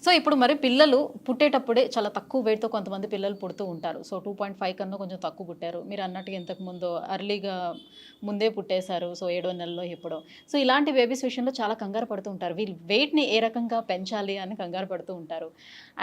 So, ఇప్పుడు మరి పిల్లలు పుట్టేటప్పుడే చాలా తక్కువ వెయిట్‌తో కొంతమంది పిల్లలు పుడుతూ ఉంటారు. సో, 2.5 కన్నా కొంచెం తక్కువ పుట్టారు. మీరన్నట్టుగా ఇంతకుముందు ఎర్లీగా ముందే పుట్టేశారు. సో, ఏడో నెలలో ఎప్పుడో. సో, ఇలాంటి బేబీస్ విషయంలో చాలా కంగారు పడుతూ ఉంటారు. వీళ్ళు వెయిట్‌ని ఏ రకంగా పెంచాలి అని కంగారు పడుతూ ఉంటారు.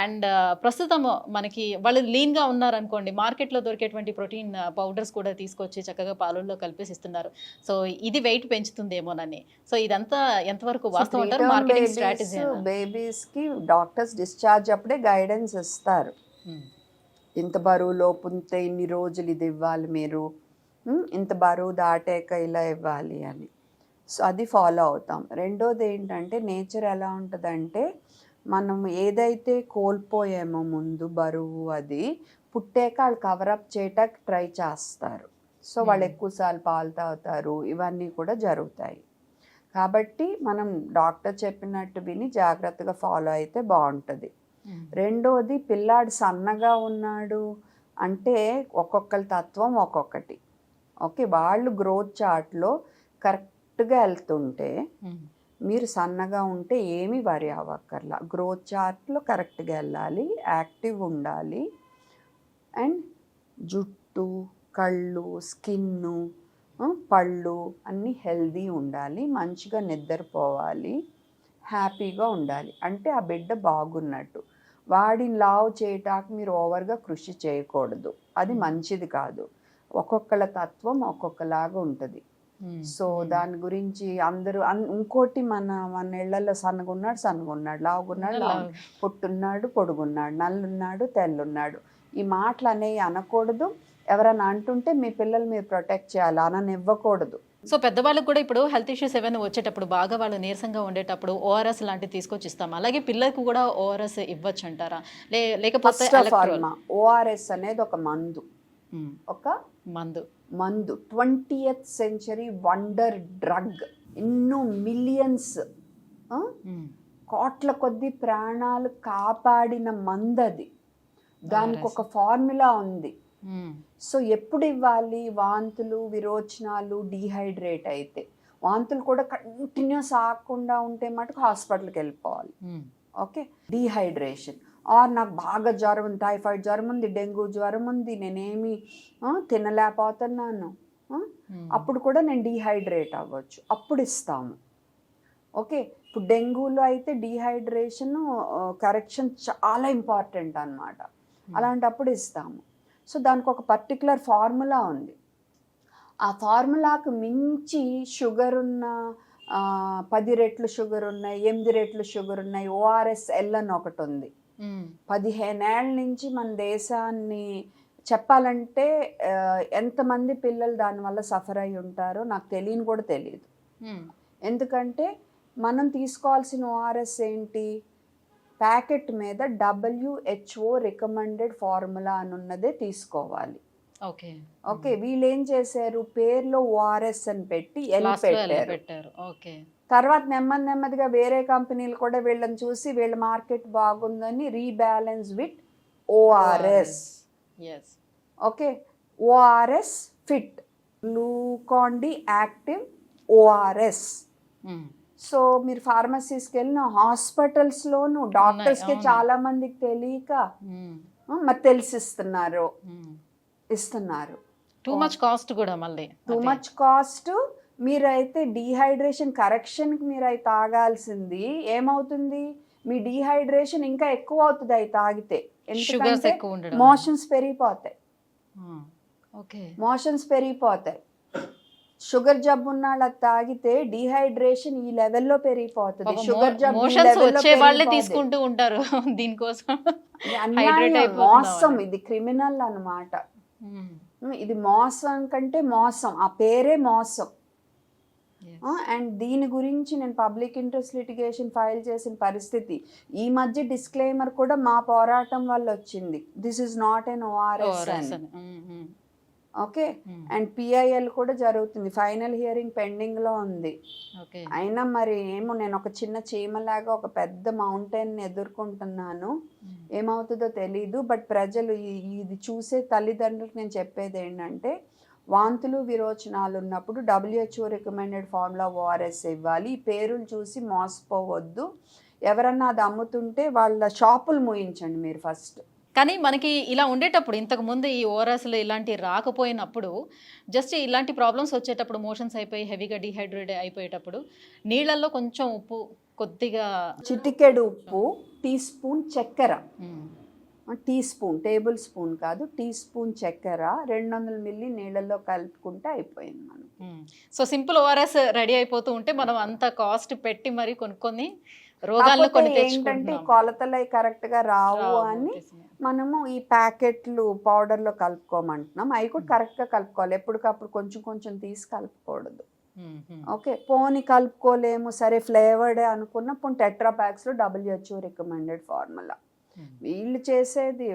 అండ్ ప్రస్తుతం మనకి వాళ్ళు లీన్‌గా ఉన్నారనుకోండి, మార్కెట్‌లో దొరికేటువంటి ప్రోటీన్ పౌడర్స్ కూడా తీసుకొచ్చి చక్కగా పాలల్లో కలిపేసి ఇస్తున్నారు. సో, ఇది వెయిట్ పెంచుతుందేమోనని. సో, ఇదంతా ఎంతవరకు సో వాస్తవం అంటారు? ప్రీటర్మ్ మార్కెటింగ్ స్ట్రాటజీయేనా? బేబీస్కి డాక్టర్స్ డిశ్చార్జ్ అప్పుడే గైడెన్స్ ఇస్తారు. హ్మ్. ఇంత బరువు లోపు ఉంటే ఇన్ని రోజులు ఇది ఇవ్వాలి మీరు, ఇంత బరువు దాటాక ఇలా ఇవ్వాలి అని. సో అది ఫాలో అవుతాం. రెండోది ఏంటంటే నేచర్ ఎలా ఉంటుందంటే మనం ఏదైతే కోల్పోయామో ముందు బరువు అది పుట్టాక వాళ్ళు కవరప్ చేయటానికి ట్రై చేస్తారు. సో వాళ్ళు ఎక్కువసార్లు పాలు తాగుతారు, ఇవన్నీ కూడా జరుగుతాయి. కాబట్టి మనం డాక్టర్ చెప్పినట్టు విని జాగ్రత్తగా ఫాలో అయితే బాగుంటుంది. రెండోది పిల్లాడు సన్నగా ఉన్నాడు అంటే ఒక్కొక్కరి తత్వం ఒక్కొక్కటి. ఓకే, వాళ్ళు గ్రోత్ చార్ట్లో కరెక్ట్గా వెళ్తుంటే మీరు సన్నగా ఉంటే ఏమీ వరి అవ్వక్కర్లా. గ్రోత్ చార్ట్లో కరెక్ట్గా వెళ్ళాలి, యాక్టివ్ ఉండాలి, అండ్ జుట్టు, కళ్ళు, స్కిన్ను, పళ్ళు అన్నీ హెల్దీ ఉండాలి, మంచిగా నిద్రపోవాలి, హ్యాపీగా ఉండాలి. అంటే ఆ బిడ్డ బాగున్నట్టు. వాడిని లావు చేయటానికి మీరు ఓవర్గా కృషి చేయకూడదు, అది మంచిది కాదు. ఒక్కొక్కళ్ళ తత్వం ఒక్కొక్కలాగా ఉంటుంది. సో దాని గురించి అందరూ ఇంకోటి మన ఇళ్లలో సన్నగున్నాడు, లావుగున్నాడు, పొట్టున్నాడు, పొడుగున్నాడు, నల్లున్నాడు, తెల్లున్నాడు, ఈ మాటలు అనేవి అనకూడదు. ఎవరైనా అంటుంటే మీ పిల్లలు మీరు ప్రొటెక్ట్ చేయాలి, అననివ్వకూడదు. సో పెద్దవాళ్ళకి కూడా ఇప్పుడు హెల్త్ ఇష్యూస్ ఏమైనా వచ్చేటప్పుడు బాగా వాళ్ళు నీరసంగా ఉండేటప్పుడు ఓఆర్ఎస్ లాంటివి తీసుకొచ్చి ఇస్తాం. అలాగే పిల్లలకు కూడా ఓఆర్ఎస్ ఇవ్వచ్చు అంటారా? లేకపోతే ఓఆర్ఎస్ అనేది ఒక మందు, ఒక మందు 20th సెంచరీ వండర్ డ్రగ్. ఎన్నో మిలియన్స్, కోట్ల కొద్ది ప్రాణాలు కాపాడిన మందది. దానికి ఒక ఫార్ములా ఉంది. సో ఎప్పుడు ఇవ్వాలి? వాంతులు, విరోచనాలు, డీహైడ్రేట్ అయితే. వాంతులు కూడా కంటిన్యూస్ ఆగకుండా ఉంటే మటుకు హాస్పిటల్కి వెళ్ళిపోవాలి. ఓకే, డీహైడ్రేషన్ ఆర్ నాకు బాగా జ్వరం ఉంది, టైఫాయిడ్ జ్వరం ఉంది, డెంగ్యూ జ్వరం ఉంది, నేనేమి తినలేకపోతున్నాను, అప్పుడు కూడా నేను డీహైడ్రేట్ అవ్వచ్చు, అప్పుడు ఇస్తాము. ఓకే, ఇప్పుడు డెంగ్యూలో అయితే డీహైడ్రేషన్ కరెక్షన్ చాలా ఇంపార్టెంట్ అన్నమాట. అలాంటప్పుడు ఇస్తాము. సో దానికి ఒక పర్టికులర్ ఫార్ములా ఉంది. ఆ ఫార్ములాకు మించి షుగర్ ఉన్న 10 రెట్లు షుగర్ ఉన్నాయి, 8 రెట్లు షుగర్ ఉన్నాయి, ORS-L అని ఒకటి ఉంది. 15 ఏళ్ళ నుంచి మన దేశాన్ని చెప్పాలంటే ఎంతమంది పిల్లలు దానివల్ల సఫర్ అయి ఉంటారో నాకు తెలియని కూడా తెలియదు. ఎందుకంటే మనం తీసుకోవాల్సిన ORS ఏంటి? ప్యాకెట్ మీద WHO రికమెండెడ్ ఫార్ములా అని ఉన్నదే తీసుకోవాలి. ఓకే, వీళ్ళు ఏం చేశారు? పేర్లో ORS అని పెట్టి ఎల్ పెట్టారు. తర్వాత నెమ్మదిగా వేరే కంపెనీలు కూడా వీళ్ళని చూసి వీళ్ళ మార్కెట్ బాగుందని rebalance with ORS. Okay, ORS fit, Glucon-D active ORS. So మీరు ఫార్మసీస్కి వెళ్ళిన హాస్పిటల్స్లోను డాక్టర్స్కి చాలా మందికి తెలియక మరి తెలిసిస్తున్నారు, ఇస్తున్నారు. టూ మచ్ కాస్ట్ కూడా మళ్ళీ టూ మచ్ కాస్ట్. మీరైతే డీహైడ్రేషన్ కరెక్షన్కి మీరు అవి తాగాల్సింది ఏమవుతుంది? మీ డీహైడ్రేషన్ ఇంకా ఎక్కువ అవుతుంది అవి తాగితే. ఎందుకంటే మోషన్స్ పెరిగిపోతాయి. షుగర్ జబ్బు ఉన్న వాళ్ళు తాగితే డీహైడ్రేషన్ ఈ లెవెల్లో పెరిగిపోతుంది. షుగర్ జబ్బు తీసుకుంటూ ఉంటారు దీనికోసం. మోసం, ఇది క్రిమినల్ అన్నమాట. ఇది మోసం కంటే మోసం, ఆ పేరే మోసం. అండ్ దీని గురించి నేను పబ్లిక్ ఇంట్రెస్ట్ లిటిగేషన్ ఫైల్ చేసిన పరిస్థితి. ఈ మధ్య డిస్క్లైమర్ కూడా మా పోరాటం వల్ల వచ్చింది, this is not an ORS అని. ఓకే, అండ్ PIL కూడా జరుగుతుంది, ఫైనల్ హియరింగ్ పెండింగ్లో ఉంది. అయినా మరి ఏమో, నేను ఒక చిన్న చీమలాగా ఒక పెద్ద మౌంటైన్ ఎదుర్కొంటున్నాను, ఏమవుతుందో తెలీదు. బట్ ప్రజలు ఇది చూసే తల్లిదండ్రులకు నేను చెప్పేది ఏంటంటే, వాంతులు విరోచనాలు ఉన్నప్పుడు WHO రికమెండెడ్ ఫార్ములా ORS ఇవ్వాలి. ఈ పేరులు చూసి మోసపోవద్దు. ఎవరన్నా అది అమ్ముతుంటే వాళ్ళ షాపులు మూయించండి మీరు ఫస్ట్. కానీ మనకి ఇలా ఉండేటప్పుడు ఇంతకుముందు ఈ ఓఆర్ఎస్లు ఇలాంటివి రాకపోయినప్పుడు జస్ట్ ఇలాంటి ప్రాబ్లమ్స్ వచ్చేటప్పుడు మోషన్స్ అయిపోయి హెవీగా డీహైడ్రేట్ అయిపోయేటప్పుడు నీళ్ళల్లో కొంచెం ఉప్పు కొద్దిగా చిటికెడు ఉప్పు, టీ స్పూన్ చక్కెర, మ్మ్. టీ స్పూన్, టేబుల్ స్పూన్ కాదు, టీ స్పూన్ చక్కెర 200 మిల్లీ నీళ్ళల్లో కలుపుకుంటే అయిపోయింది మనం. సో సింపుల్ ఓఆర్ఎస్ రెడీ అయిపోతూ ఉంటే మనం అంత కాస్ట్ పెట్టి మరి కొనుక్కొని రోగాలను కాకపోతే కొని ఏంటంటే తెచ్చుకుంటున్నాం. కొలతలు అవి కరెక్ట్గా రావు రావు అని తెలిసింది. మనము ఈ ప్యాకెట్లు పౌడర్లో కలుపుకోమంటున్నాం. అవి కూడా కరెక్ట్గా కలుపుకోవాలి, ఎప్పటికప్పుడు కొంచెం కొంచెం తీసి కలుపుకూడదు. మ్మ్. మ్మ్. ఓకే, పోనీ కలుపుకోలేము సరే ఫ్లేవర్డే అనుకున్న పోనీ టెట్రా ప్యాక్స్లో WHO రికమెండెడ్ ఫార్ములా. వీళ్ళు చేసేది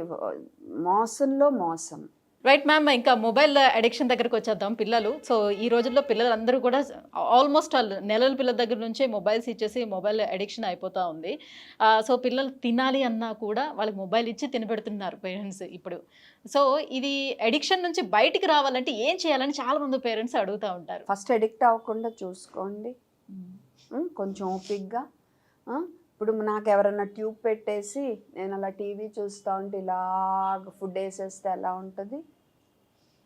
మోసంలో మోసం. రైట్ మ్యామ్, ఇంకా మొబైల్ అడిక్షన్ దగ్గరికి వచ్చేద్దాం. పిల్లలు సో ఈ రోజుల్లో పిల్లలందరూ కూడా ఆల్మోస్ట్ వాళ్ళు నెలల పిల్లల దగ్గర నుంచే మొబైల్స్ ఇచ్చేసి మొబైల్ అడిక్షన్ అయిపోతూ ఉంది. సో పిల్లలు తినాలి అన్నా కూడా వాళ్ళకి మొబైల్ ఇచ్చి తినబెడుతున్నారు పేరెంట్స్ ఇప్పుడు. సో ఇది అడిక్షన్ నుంచి బయటికి రావాలంటే ఏం చేయాలని చాలామంది పేరెంట్స్ అడుగుతూ ఉంటారు. ఫస్ట్ అడిక్ట్ అవ్వకుండా చూసుకోండి, కొంచెం ఓపిక్గా. ఇప్పుడు నాకు ఎవరైనా ట్యూబ్ పెట్టేసి నేను అలా టీవీ చూస్తూ ఉంటే ఇలాగ ఫుడ్ వేసేస్తే ఎలా ఉంటుంది?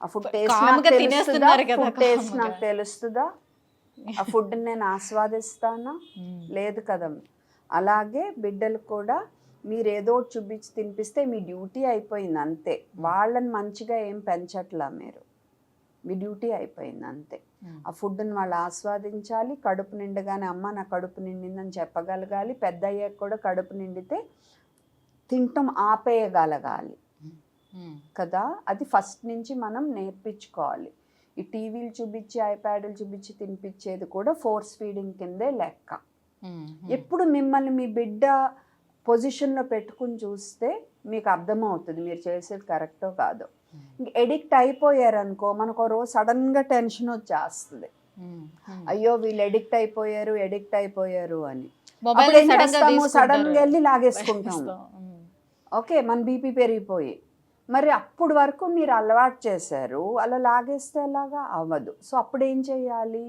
ఆ ఫుడ్ టేస్ట్ కామ్గా నాకు తెలుస్తుందా? తినేస్తున్నారు కదా, ఫుడ్ టేస్ట్ కామ్గా. నాకు తెలుస్తుందా? ఆ ఫుడ్ నేను ఆస్వాదిస్తానా? లేదు కదా. అలాగే బిడ్డలు కూడా మీరు ఏదో ఒకటి చూపించి తినిపిస్తే మీ డ్యూటీ అయిపోయింది అంతే. వాళ్ళని మంచిగా ఏం పెంచట్లా మీరు, మీ డ్యూటీ అయిపోయింది అంతే. ఆ ఫుడ్ని వాళ్ళు ఆస్వాదించాలి, కడుపు నిండగానే అమ్మ నా కడుపు నిండిందని చెప్పగలగాలి. పెద్ద అయ్యాక కూడా కడుపు నిండితే తింటం ఆపేయగలగాలి కదా. అది ఫస్ట్ నుంచి మనం నేర్పించుకోవాలి. ఈ టీవీలు చూపించి ఐప్యాడ్లు చూపించి తినిపించేది కూడా ఫోర్స్ ఫీడింగ్ కిందే లెక్క. ఎప్పుడు మిమ్మల్ని మీ బిడ్డ పొజిషన్లో పెట్టుకుని చూస్తే మీకు అర్థమవుతుంది మీరు చేసేది కరెక్టో కాదో. ఇంక ఎడిక్ట్ అయిపోయారనుకో మనకు ఓ రోజు సడన్గా టెన్షన్ వచ్చేస్తుంది, అయ్యో వీళ్ళు ఎడిక్ట్ అయిపోయారు అని. అప్పుడు ఏం చేస్తాము? సడన్గా వెళ్ళి లాగేసుకుంటాము. ఓకే, మన బీపీ పెరిగిపోయి మరి అప్పుడు వరకు మీరు అలవాటు చేశారు, అలా లాగేస్తే ఎలాగా అవ్వదు. సో అప్పుడు ఏం చేయాలి?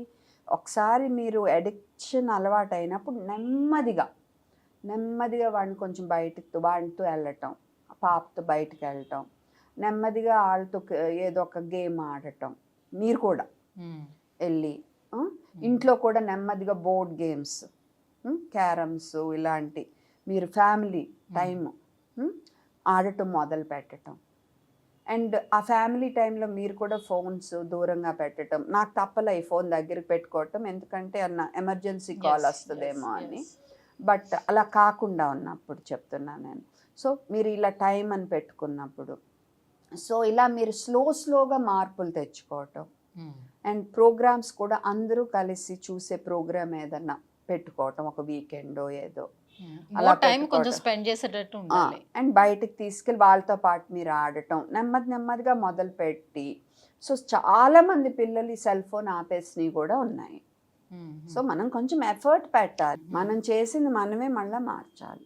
ఒకసారి మీరు అడిక్షన్ అలవాటు అయినప్పుడు నెమ్మదిగా వాడిని కొంచెం వాడితో వెళ్ళటం, పాపతో బయటకు వెళ్ళటం, నెమ్మదిగా వాళ్ళతో ఏదో ఒక గేమ్ ఆడటం. మీరు కూడా వెళ్ళి ఇంట్లో కూడా నెమ్మదిగా బోర్డ్ గేమ్స్, క్యారమ్స్ ఇలాంటి మీరు ఫ్యామిలీ టైము ఆడటం మొదలు పెట్టడం. అండ్ ఆ ఫ్యామిలీ టైంలో మీరు కూడా ఫోన్స్ దూరంగా పెట్టడం. నాకు తప్పలే ఈ ఫోన్ దగ్గరికి పెట్టుకోవటం, ఎందుకంటే అన్న ఎమర్జెన్సీ కాల్ వస్తుందేమో అని. బట్ అలా కాకుండా ఉన్నప్పుడు చెప్తున్నాను నేను. సో మీరు ఇలా టైం అని పెట్టుకున్నప్పుడు, సో ఇలా మీరు స్లోగా మార్పులు తెచ్చుకోవటం. అండ్ ప్రోగ్రామ్స్ కూడా అందరూ కలిసి చూసే ప్రోగ్రామ్ ఏదన్నా పెట్టుకోవటం, ఒక వీకెండో ఏదో అలా టైం కొంచెం స్పెండ్ చేసేటట్టు ఉండాలి. అండ్ బయటకు తీసుకెళ్ళి వాళ్ళతో పాటు మీరు ఆడటం నెమ్మదిగా మొదలుపెట్టి. సో చాలా మంది పిల్లలు ఈ సెల్ ఫోన్ ఆపేసినవి కూడా ఉన్నాయి. సో మనం కొంచెం ఎఫర్ట్ పెట్టాలి, మనం చేసింది మనమే మళ్ళీ మార్చాలి.